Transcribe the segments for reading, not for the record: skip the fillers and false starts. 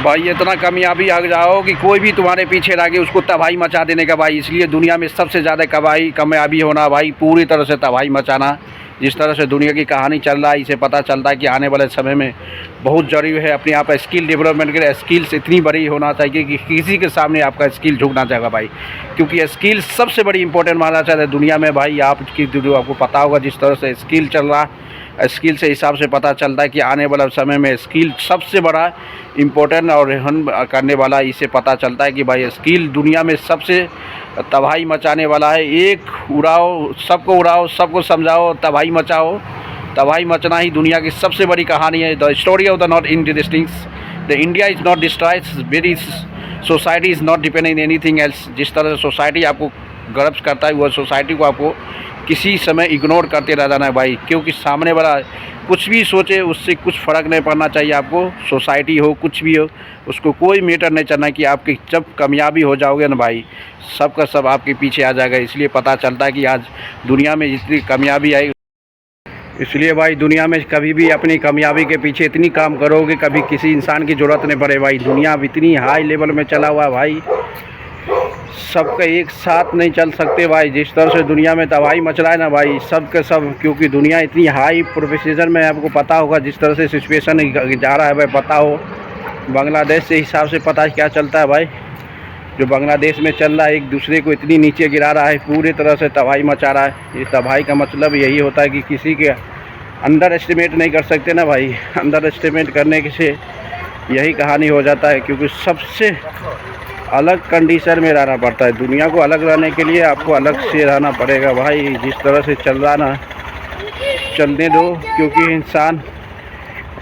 भाई इतना कामयाबी आ जाओ कि कोई भी तुम्हारे पीछे रह के उसको तबाही मचा देने का भाई। इसलिए दुनिया में सबसे ज़्यादा कामयाबी होना भाई, पूरी तरह से तबाही मचाना। जिस तरह से दुनिया की कहानी चल रहा है, इसे पता चलता है कि आने वाले समय में बहुत ज़रूरी है अपने आप स्किल डेवलपमेंट के लिए। स्किल्स इतनी बड़ी होना चाहिए कि किसी के सामने आपका स्किल झुकना चाहिए भाई, क्योंकि स्किल सबसे बड़ी इंपॉर्टेंट माना जाता है दुनिया में भाई। आपको पता होगा जिस तरह से स्किल चल रहा, स्किल से हिसाब से पता चलता है कि आने वाला समय में स्किल सबसे बड़ा इम्पोर्टेंट और हम करने वाला। इसे पता चलता है कि भाई स्किल दुनिया में सबसे तबाही मचाने वाला है। एक उड़ाओ, सबको समझाओ, तबाही मचाओ। तबाही मचना ही दुनिया की सबसे बड़ी कहानी है। The story of the not indistincts, the India is not destroyed, very society is not depending anything else. जिस तरह से सोसाइटी आपको गर्व करता है, वह सोसाइटी को आपको किसी समय इग्नोर करते रह जाना है भाई, क्योंकि सामने वाला कुछ भी सोचे उससे कुछ फ़र्क नहीं पड़ना चाहिए आपको। सोसाइटी हो, कुछ भी हो, उसको कोई मैटर नहीं चलना कि आपकी जब कामयाबी हो जाओगे ना भाई, सब का सब आपके पीछे आ जाएगा। इसलिए पता चलता है कि आज दुनिया में जितनी कामयाबी आई, इसलिए भाई दुनिया में कभी भी अपनी कामयाबी के पीछे इतनी काम करो कि कभी किसी इंसान की ज़रूरत नहीं पड़े भाई। दुनिया अब इतनी हाई लेवल में चला हुआ है भाई, सबका एक साथ नहीं चल सकते भाई। जिस तरह से दुनिया में तबाही मच रहा है ना भाई, सब के सब, क्योंकि दुनिया इतनी हाई प्रोफेशन में, आपको पता होगा जिस तरह से सिचुएशन जा रहा है भाई। पता हो बांग्लादेश से हिसाब से पता क्या चलता है भाई, जो बांग्लादेश में चल रहा है, एक दूसरे को इतनी नीचे गिरा रहा है, पूरी तरह से तबाही मचा रहा है। इस तबाही का मतलब यही होता है कि किसी के अंडर एस्टिमेट नहीं कर सकते ना भाई। अंडर एस्टिमेट करने से यही कहानी हो जाता है, क्योंकि सबसे अलग कंडीशन में रहना पड़ता है। दुनिया को अलग रहने के लिए आपको अलग से रहना पड़ेगा भाई। जिस तरह से चल रहा ना, चलने दो, क्योंकि इंसान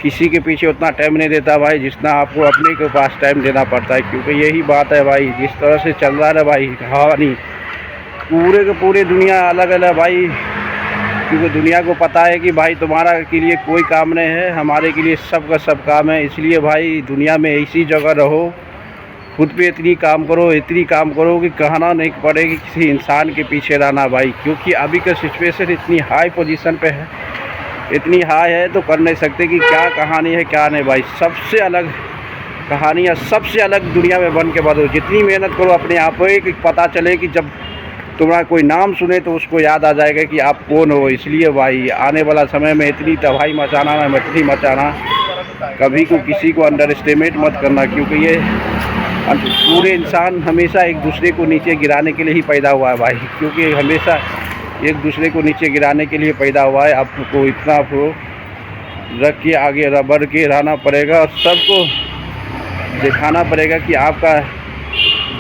किसी के पीछे उतना टाइम नहीं देता भाई जितना आपको अपने के पास टाइम देना पड़ता है। क्योंकि यही बात है भाई, जिस तरह से चल रहा है भाई कहानी, पूरे के पूरे दुनिया अलग अलग भाई। क्योंकि दुनिया को पता है कि भाई तुम्हारा के लिए कोई काम नहीं है, हमारे के लिए सब का सब काम है। इसलिए भाई दुनिया में ऐसी जगह रहो, खुद पे इतनी काम करो कि कहना नहीं पड़ेगी किसी इंसान के पीछे रहना भाई। क्योंकि अभी का सिचुएशन इतनी हाई पोजीशन पे है, इतनी हाई है तो कर नहीं सकते कि क्या कहानी है क्या नहीं भाई। सबसे अलग कहानियाँ, सबसे अलग दुनिया में बन के बदलो। जितनी मेहनत करो अपने आप को, कि पता चले कि जब तुम्हारा कोई नाम सुने तो उसको याद आ जाएगा कि आप कौन हो। इसलिए भाई आने वाला समय में इतनी तबाही मचाना ना, मछली मचाना, कभी को किसी को अंडर एस्टिमेट मत करना। क्योंकि ये पूरे इंसान हमेशा एक दूसरे को नीचे गिराने के लिए ही पैदा हुआ है भाई। क्योंकि हमेशा एक दूसरे को नीचे गिराने के लिए पैदा हुआ है। आपको इतना रख के आगे बढ़ के रहना पड़ेगा और सबको दिखाना पड़ेगा कि आपका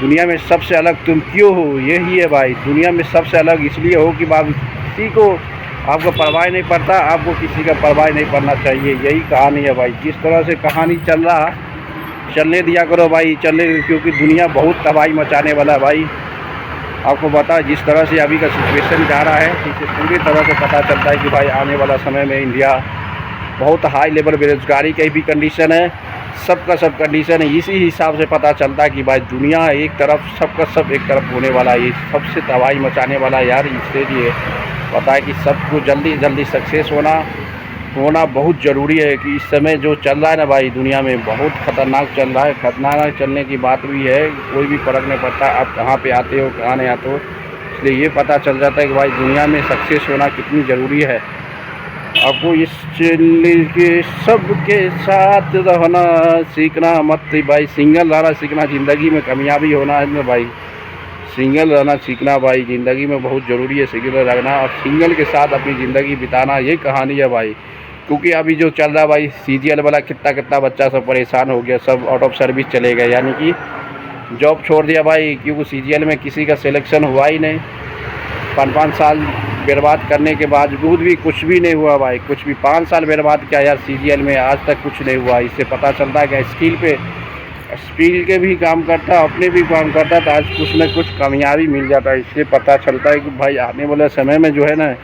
दुनिया में सबसे अलग तुम क्यों हो। यही है भाई, दुनिया में सबसे अलग इसलिए हो कि किसी को आपको परवाह नहीं पड़ता, आपको किसी का परवाह नहीं पड़ना चाहिए। यही कहानी है भाई। जिस तरह से कहानी चल रहा, चलने दिया करो भाई, चलने, क्योंकि दुनिया बहुत तबाही मचाने वाला है भाई। आपको पता है जिस तरह से अभी का सिचुएशन जा रहा है, इससे पूरी तरह से पता चलता है कि भाई आने वाला समय में इंडिया बहुत हाई लेवल बेरोजगारी की भी कंडीशन है, सबका सब कंडीशन है। इसी हिसाब से पता चलता है कि भाई दुनिया एक तरफ, सबका सब एक तरफ होने वाला है। ये सबसे तबाही मचाने वाला यार। इससे लिए पता है कि सबको जल्दी जल्दी सक्सेस होना बहुत ज़रूरी है। कि इस समय जो चल रहा है ना भाई दुनिया में, बहुत ख़तरनाक चल रहा है। खतरनाक चलने की बात भी है, कोई भी फ़र्क नहीं पड़ता आप कहाँ पे आते हो कहाँ नहीं आते हो। इसलिए ये पता चल जाता है कि भाई दुनिया में सक्सेस होना कितनी ज़रूरी है। आपको इस के सबके साथ रहना सीखना मत भाई। सिंगल रहना सीखना, ज़िंदगी में कामयाबी होना है ना भाई, सिंगल रहना सीखना भाई। ज़िंदगी में बहुत ज़रूरी है सिंगल रहना, और सिंगल के साथ अपनी ज़िंदगी बिताना, ये कहानी है भाई। क्योंकि अभी जो चल रहा भाई सीजीएल वाला, कितना बच्चा सब परेशान हो गया, सब आउट ऑफ सर्विस चले गए, यानी कि जॉब छोड़ दिया भाई। क्योंकि सीजीएल में किसी का सिलेक्शन हुआ ही नहीं। 5 साल बर्बाद करने के बावजूद भी कुछ भी नहीं हुआ भाई, कुछ भी। 5 साल बर्बाद किया यार सीजीएल में, आज तक कुछ नहीं हुआ। इससे पता चलता है कि स्किल के भी काम करता, अपने भी काम करता, तो आज कुछ न कुछ कामयाबी मिल जाता है। इससे पता चलता है कि भाई आने वाले समय में जो है ना,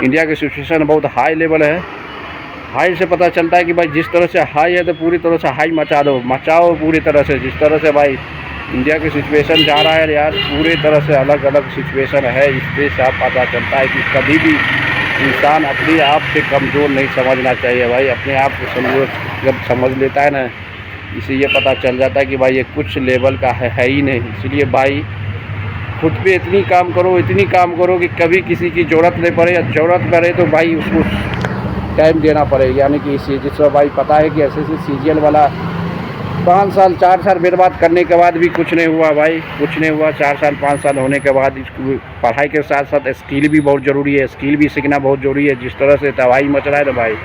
इंडिया की सिचुएशन बहुत हाई लेवल है। हाई से पता चलता है कि भाई जिस तरह से हाई है तो पूरी तरह से हाई मचाओ पूरी तरह से। जिस तरह से भाई इंडिया की सिचुएशन जा रहा है यार, पूरी तरह से अलग अलग सिचुएशन है। इससे साफ पता चलता है कि कभी भी इंसान अपने आप से कमज़ोर नहीं समझना चाहिए भाई। अपने आप को जब समझ लेता है ना, इससे ये पता चल जाता है कि भाई ये कुछ लेवल का है ही नहीं। इसलिए भाई खुद पे इतनी काम करो कि कभी किसी की ज़रूरत नहीं पड़े, या ज़रूरत पड़े तो भाई उसको टाइम देना पड़ेगा। यानी कि इसी जिसको भाई पता है कि एसएससी सीजीएल वाला 5 साल 4 साल बर्बाद करने के बाद भी कुछ नहीं हुआ भाई, कुछ नहीं हुआ। 4 साल 5 साल होने के बाद इसको पढ़ाई के साथ साथ स्किल भी बहुत ज़रूरी है, स्किल भी सीखना बहुत ज़रूरी है। जिस तरह से तबाही मच रहा है ना भाई,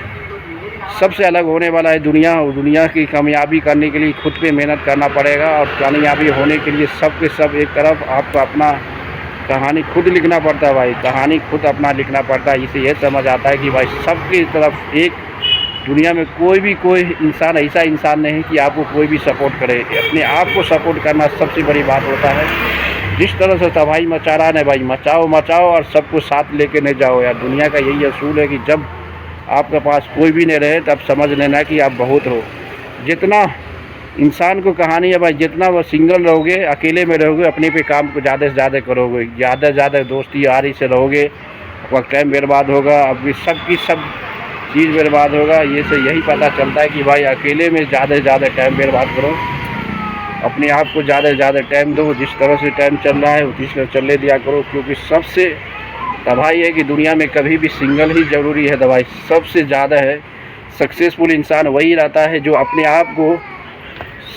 सबसे अलग होने वाला है दुनिया, और दुनिया की कामयाबी करने के लिए खुद पे मेहनत करना पड़ेगा। और कामयाबी होने के लिए सब के सब एक तरफ आपको अपना कहानी खुद लिखना पड़ता है भाई, कहानी खुद अपना लिखना पड़ता है। इससे यह समझ आता है कि भाई सबकी तरफ एक दुनिया में कोई इंसान ऐसा इंसान नहीं कि आपको कोई भी सपोर्ट करे। अपने आप को सपोर्ट करना सबसे बड़ी बात होता है। जिस तरह से तबाही मचा रहा है भाई, मचाओ और सबको साथ लेके नहीं जाओ यार। दुनिया का यही असूल है कि जब आपके पास कोई भी नहीं रहे तब समझ लेना कि आप बहुत हो। जितना इंसान को कहानी है भाई, जितना वो सिंगल रहोगे, अकेले में रहोगे, अपने पे काम को ज़्यादा से ज़्यादा करोगे, ज़्यादा से ज़्यादा दोस्ती यारी से रहोगे, वक्त टाइम बर्बाद होगा, अभी सब चीज़ बर्बाद होगा। ये से यही पता चलता है कि भाई अकेले में ज़्यादा से ज़्यादा टाइम बर्बाद करो, अपने आप को ज़्यादा से ज़्यादा टाइम दो। जिस तरह से टाइम चल रहा है उसी तरह चलने दिया करो, क्योंकि सबसे तबाही है कि दुनिया में कभी भी सिंगल ही ज़रूरी है। दवाई सबसे ज़्यादा है। सक्सेसफुल इंसान वही रहता है जो अपने आप को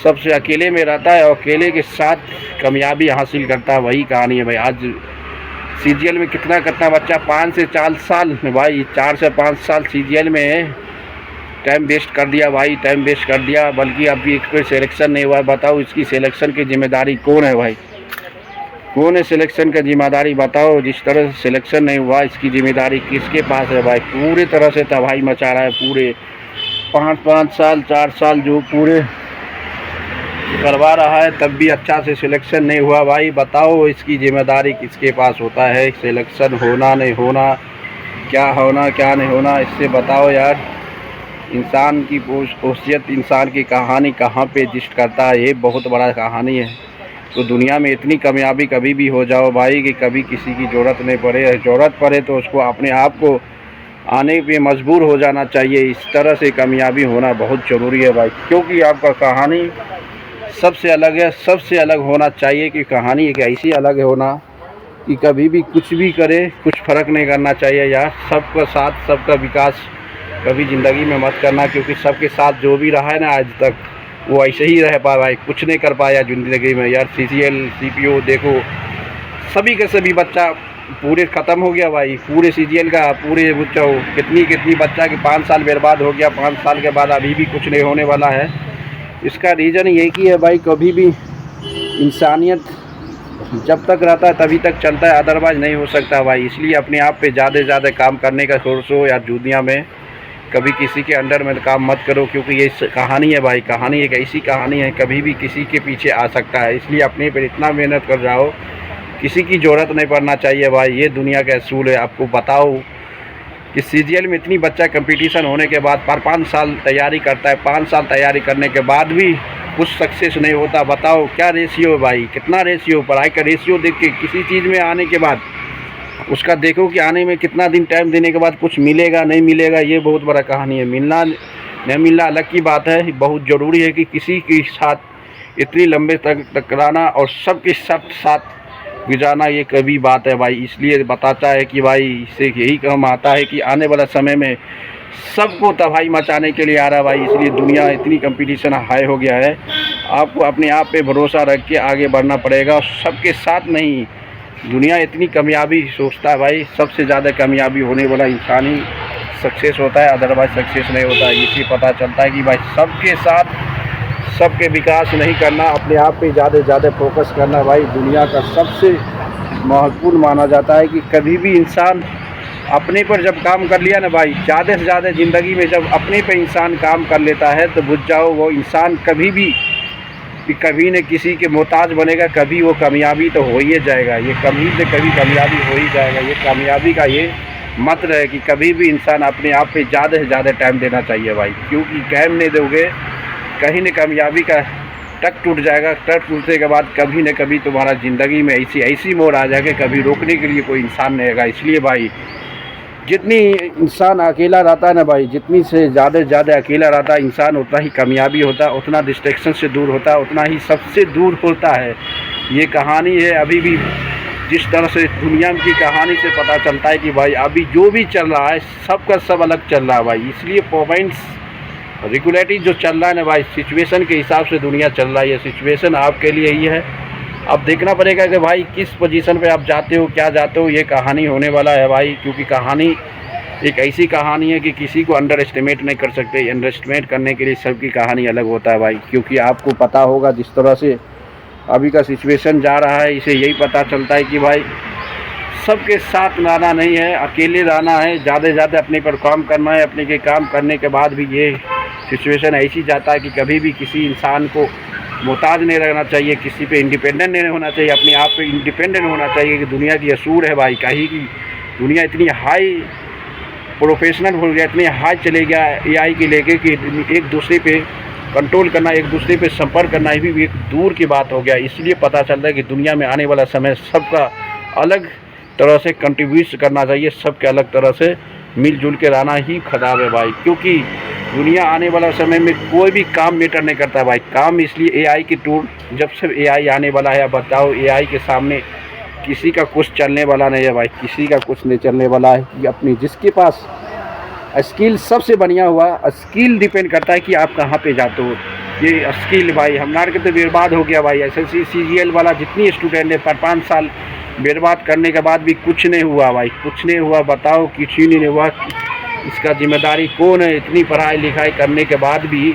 सबसे अकेले में रहता है और अकेले के साथ कामयाबी हासिल करता है। वही कहानी है भाई। आज सीजीएल में कितना बच्चा 5 से 4 साल में भाई, 4 से 5 साल सीजीएल में टाइम वेस्ट कर दिया भाई, टाइम वेस्ट कर दिया। बल्कि अभी एक कोई सिलेक्शन नहीं हुआ। बताओ इसकी सिलेक्शन की जिम्मेदारी कौन है भाई, कौन है सिलेक्शन का जिम्मेदारी बताओ। जिस तरह से सिलेक्शन नहीं हुआ इसकी जिम्मेदारी किसके पास है भाई। पूरे तरह से तबाही मचा रहा है, पूरे 5 साल 4 साल जो पूरे करवा रहा है, तब भी अच्छा से सिलेक्शन नहीं हुआ भाई। बताओ इसकी जिम्मेदारी किसके पास होता है। सिलेक्शन होना नहीं होना, क्या होना क्या नहीं होना, इससे बताओ यार। इंसान की पोशियत, इंसान की कहानी कहाँ पे एग्जिस्ट करता है, ये बहुत बड़ा कहानी है। तो दुनिया में इतनी कामयाबी कभी भी हो जाओ भाई कि कभी किसी की ज़रूरत नहीं पड़े, ज़रूरत पड़े तो उसको अपने आप को आने पे मजबूर हो जाना चाहिए। इस तरह से कामयाबी होना बहुत ज़रूरी है भाई, क्योंकि आपका कहानी सबसे अलग है, सबसे अलग होना चाहिए। कि कहानी एक ऐसी अलग होना कि कभी भी कुछ भी करे कुछ फ़र्क नहीं करना चाहिए यार। सबका साथ सबका विकास कभी ज़िंदगी में मत करना, क्योंकि सबके साथ जो भी रहा है ना आज तक वो ऐसे ही रह पाया भाई, कुछ नहीं कर पाया ज़िंदगी में यार। सीजीएल सीपीओ देखो, सभी के सभी बच्चा पूरे ख़त्म हो गया भाई। पूरे सीजीएल का पूरे बच्चा कितनी बच्चा कि 5 साल बर्बाद हो गया, 5 साल के बाद अभी भी कुछ नहीं होने वाला है। इसका रीज़न यही कि है भाई, कभी भी इंसानियत जब तक रहता है तभी तक चलता है, अदरवाइज़ नहीं हो सकता भाई। इसलिए अपने आप पे ज़्यादा से ज़्यादा काम करने का सोचो या दुनिया में कभी किसी के अंडर में काम मत करो, क्योंकि ये कहानी है भाई। कहानी एक ऐसी कहानी है, कभी भी किसी के पीछे आ सकता है। इसलिए अपने पर इतना मेहनत कर जाओ, किसी की ज़रूरत नहीं पड़ना चाहिए भाई। ये दुनिया का असूल है। आपको बताओ कि सीजीएल में इतनी बच्चा कंपटीशन होने के बाद 5 साल तैयारी करता है, 5 साल तैयारी करने के बाद भी कुछ सक्सेस नहीं होता। बताओ क्या रेशियो है भाई, कितना रेशियो, पढ़ाई का रेशियो देख के किसी चीज़ में आने के बाद उसका देखो कि आने में कितना दिन टाइम देने के बाद कुछ मिलेगा नहीं मिलेगा। ये बहुत बड़ा कहानी है। मिलना नहीं मिलना अलग की बात है। बहुत ज़रूरी है कि किसी के साथ इतनी लंबे तक टकराना और सबके साथ गुजारना ये कभी बात है भाई। इसलिए बताता है कि भाई इससे यही काम आता है कि आने वाला समय में सबको तबाही मचाने के लिए आ रहा है भाई। इसलिए दुनिया इतनी कंपटीशन हाई हो गया है। आपको अपने आप पे भरोसा रख के आगे बढ़ना पड़ेगा, सबके साथ नहीं। दुनिया इतनी कामयाबी सोचता है भाई, सबसे ज़्यादा कामयाबी होने वाला इंसान ही सक्सेस होता है, अदरवाइज सक्सेस नहीं होता है। इसी पता चलता है कि भाई सबके साथ सबके विकास नहीं करना, अपने आप पे ज़्यादा से ज़्यादा फोकस करना भाई दुनिया का सबसे महत्वपूर्ण माना जाता है। कि कभी भी इंसान अपने पर जब काम कर लिया ना भाई, ज़्यादा से ज़्यादा ज़िंदगी में जब अपने पे इंसान काम कर लेता है तो बुझ जाओ वो इंसान कभी न किसी के मोहताज बनेगा, कभी वो कामयाबी तो हो ही जाएगा। ये कभी से कभी कामयाबी हो ही जाएगा। ये कामयाबी का ये मंत्र है कि कभी भी इंसान अपने आप पे ज़्यादा से ज़्यादा टाइम देना चाहिए भाई, क्योंकि टाइम नहीं दोगे कहीं न कामयाबी का टक टूट जाएगा। टक टूटने के बाद कभी न कभी तुम्हारा ज़िंदगी में ऐसी मोड़ आ जाएगी, कभी रोकने के लिए कोई इंसान नहीं रहेगा। इसलिए भाई जितनी इंसान अकेला रहता है ना भाई, जितनी से ज़्यादा अकेला रहता है इंसान, उतना ही कामयाबी होता है, उतना डिस्ट्रैक्शन से दूर होता है, उतना ही सबसे दूर होता है। ये कहानी है अभी भी जिस तरह से दुनिया की कहानी से पता चलता है कि भाई अभी जो भी चल रहा है सबका सब अलग चल रहा है भाई। इसलिए पॉइंट्स रेगुलेटरी जो चल रहा है ना भाई, सिचुएशन के हिसाब से दुनिया चल रहा है। ये सिचुएशन आपके लिए ही है, अब देखना पड़ेगा कि भाई किस पोजीशन पे आप जाते हो, क्या जाते हो। ये कहानी होने वाला है भाई, क्योंकि कहानी एक ऐसी कहानी है कि किसी को अंडर एस्टिमेट नहीं कर सकते। अंडर एस्टिमेट करने के लिए सबकी कहानी अलग होता है भाई, क्योंकि आपको पता होगा जिस तरह से अभी का सिचुएशन जा रहा है, इसे यही पता चलता है कि भाई सबके साथ रहना नहीं है, अकेले रहना है, ज़्यादा से ज़्यादा अपने पर काम करना है। अपने के काम करने के बाद भी ये सिचुएशन ऐसी जाता है कि कभी भी किसी इंसान को मोहताज नहीं रहना चाहिए, किसी पे इंडिपेंडेंट नहीं होना चाहिए, अपने आप पे इंडिपेंडेंट होना चाहिए। कि दुनिया की असूल है भाई, कहीं की दुनिया इतनी हाई प्रोफेशनल हो गया, इतनी हाई चले गया एआई के लेके कि एक दूसरे पे कंट्रोल करना, एक दूसरे पे संपर्क करना ये भी एक दूर की बात हो गया। इसलिए पता चल रहा है कि दुनिया में आने वाला समय सबका अलग तरह से कंट्रीब्यूट करना चाहिए, सबके अलग तरह से मिलजुल के रहना ही खराब है भाई। क्योंकि दुनिया आने वाला समय में कोई भी काम मैटर नहीं करता भाई। काम इसलिए एआई की टूल, जब से एआई आने वाला है, अब बताओ एआई के सामने किसी का कुछ चलने वाला नहीं है भाई, किसी का कुछ नहीं चलने वाला है। कि अपनी जिसके पास स्किल सबसे बढ़िया हुआ, स्किल डिपेंड करता है कि आप कहाँ पे जाते हो। ये स्किल भाई हमारे के तो बर्बाद हो गया भाई। SSC CGL वाला जितनी स्टूडेंट है 5 साल बर्बाद करने के बाद भी कुछ नहीं हुआ भाई, कुछ नहीं हुआ। बताओ कुछ ही नहीं हुआ, इसका जिम्मेदारी कौन है? इतनी पढ़ाई लिखाई करने के बाद भी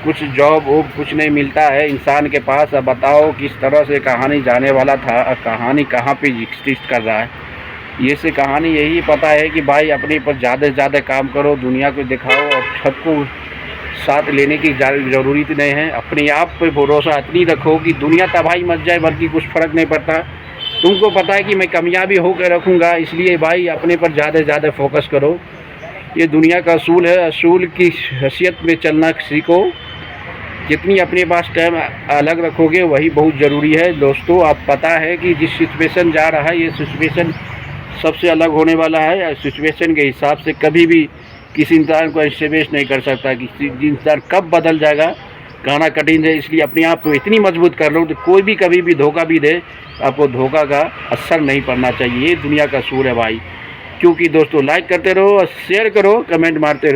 कुछ जॉब वॉब कुछ नहीं मिलता है इंसान के पास। अब बताओ किस तरह से कहानी जाने वाला था, कहानी कहाँ पे एग्जिस्ट कर रहा है। ये से कहानी यही पता है कि भाई अपने पर ज़्यादा से ज़्यादा काम करो, दुनिया को दिखाओ और सबको साथ लेने की ज़रूरत नहीं है। अपने आप पे भरोसा इतनी रखो कि दुनिया तबाही मच जाए बल्कि कुछ फ़र्क नहीं पड़ता। तुमको पता है कि मैं कामयाबी होकर रखूँगा, इसलिए भाई अपने पर ज़्यादा से ज़्यादा फोकस करो। ये दुनिया का असूल है, असूल की हैसियत में चलना सीखो। जितनी अपने पास टाइम अलग रखोगे वही बहुत ज़रूरी है दोस्तों। आप पता है कि जिस सिचुएशन जा रहा है ये सिचुएशन सबसे अलग होने वाला है। सिचुएशन के हिसाब से कभी भी किसी इंसान को एस्टिमेट नहीं कर सकता कि इंसान कब बदल जाएगा, कहना कठिन है। इसलिए अपने आप को इतनी मजबूत कर लो कि कोई भी कभी भी धोखा भी दे, आपको धोखा का असर नहीं पड़ना चाहिए। ये दुनिया का असूल है भाई। क्योंकि दोस्तों लाइक करते रहो और शेयर करो, कमेंट मारते रहो।